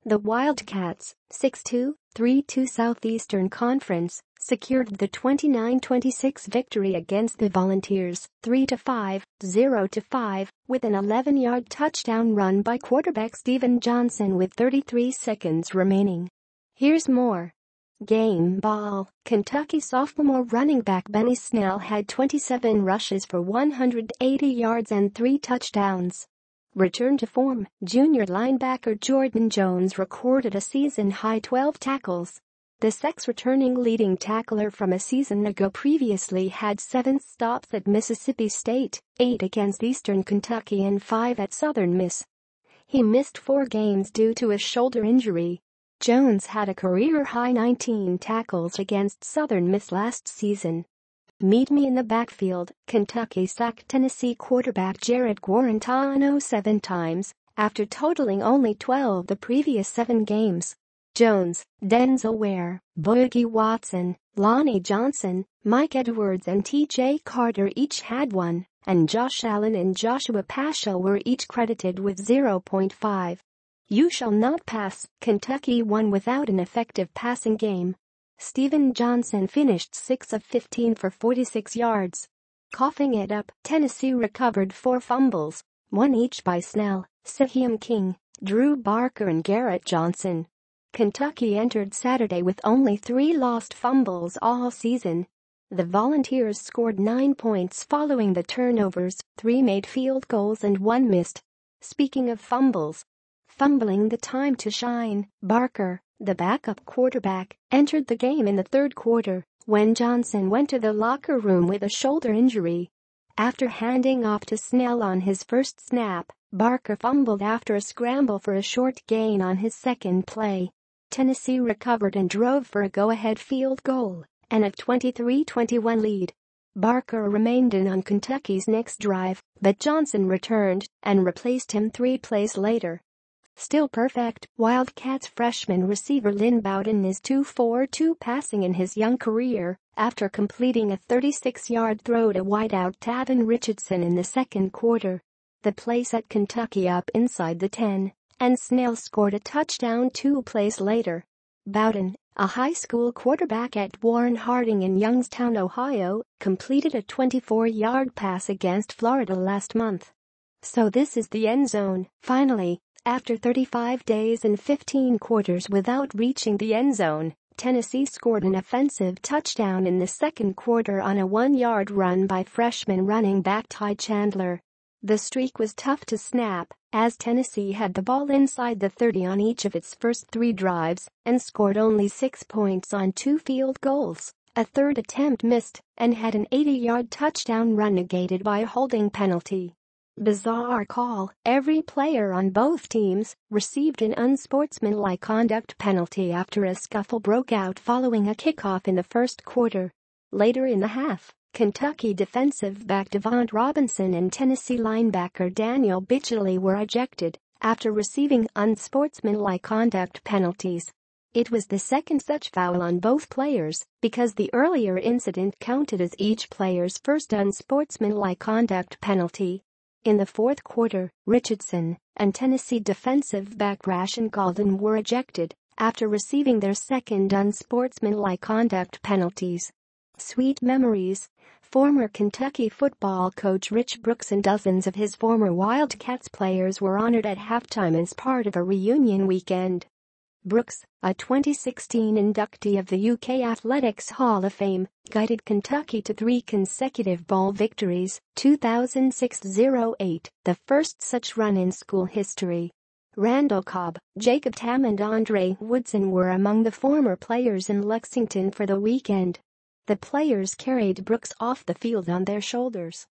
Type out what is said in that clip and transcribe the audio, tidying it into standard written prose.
The Wildcats, 6-2, 3-2 Southeastern Conference, secured the 29-26 victory against the Volunteers, 3-5, 0-5, with an 11-yard touchdown run by quarterback Steven Johnson with 33 seconds remaining. Here's more. Game ball. Kentucky sophomore running back Benny Snell had 27 rushes for 180 yards and 3 touchdowns. Return to form, junior linebacker Jordan Jones recorded a season-high 12 tackles. The returning leading tackler from a season ago previously had 7 stops at Mississippi State, 8 against Eastern Kentucky and 5 at Southern Miss. He missed 4 games due to a shoulder injury. Jones had a career-high 19 tackles against Southern Miss last season. Meet me in the backfield. Kentucky sacked Tennessee quarterback Jared Guarantano 7 times, after totaling only 12 the previous 7 games. Jones, Denzel Ware, Boogie Watson, Lonnie Johnson, Mike Edwards and T.J. Carter each had 1, and Josh Allen and Joshua Paschal were each credited with 0.5. You shall not pass. Kentucky won without an effective passing game. Steven Johnson finished 6 of 15 for 46 yards. Coughing it up, Tennessee recovered 4 fumbles, 1 each by Snell, Saheem King, Drew Barker and Garrett Johnson. Kentucky entered Saturday with only 3 lost fumbles all season. The Volunteers scored 9 points following the turnovers, 3 made field goals and 1 missed. Speaking of fumbles, fumbling the time to shine, Barker, the backup quarterback, entered the game in the third quarter when Johnson went to the locker room with a shoulder injury. After handing off to Snell on his first snap, Barker fumbled after a scramble for a short gain on his second play. Tennessee recovered and drove for a go-ahead field goal and a 23-21 lead. Barker remained in on Kentucky's next drive, but Johnson returned and replaced him 3 plays later. Still perfect, Wildcats freshman receiver Lynn Bowden is 2-for-2 passing in his young career after completing a 36-yard throw to wideout Tavon Richardson in the second quarter. The play set Kentucky up inside the 10, and Snell scored a touchdown 2 plays later. Bowden, a high school quarterback at Warren Harding in Youngstown, Ohio, completed a 24-yard pass against Florida last month. So this is the end zone, finally. After 35 days and 15 quarters without reaching the end zone, Tennessee scored an offensive touchdown in the second quarter on a 1-yard run by freshman running back Ty Chandler. The streak was tough to snap, as Tennessee had the ball inside the 30 on each of its first 3 drives and scored only 6 points on 2 field goals. A third attempt missed and had an 80-yard touchdown run negated by a holding penalty. Bizarre call. Every player on both teams received an unsportsmanlike conduct penalty after a scuffle broke out following a kickoff in the first quarter. Later in the half, Kentucky defensive back Devont Robinson and Tennessee linebacker Daniel Bitchley were ejected after receiving unsportsmanlike conduct penalties. It was the second such foul on both players because the earlier incident counted as each player's first unsportsmanlike conduct penalty. In the fourth quarter, Richardson and Tennessee defensive back Rashan Golden were ejected after receiving their second unsportsmanlike conduct penalties. Sweet memories. Former Kentucky football coach Rich Brooks and dozens of his former Wildcats players were honored at halftime as part of a reunion weekend. Brooks, a 2016 inductee of the UK Athletics Hall of Fame, guided Kentucky to 3 consecutive bowl victories, 2006-08, the first such run in school history. Randall Cobb, Jacob Tam and Andre Woodson were among the former players in Lexington for the weekend. The players carried Brooks off the field on their shoulders.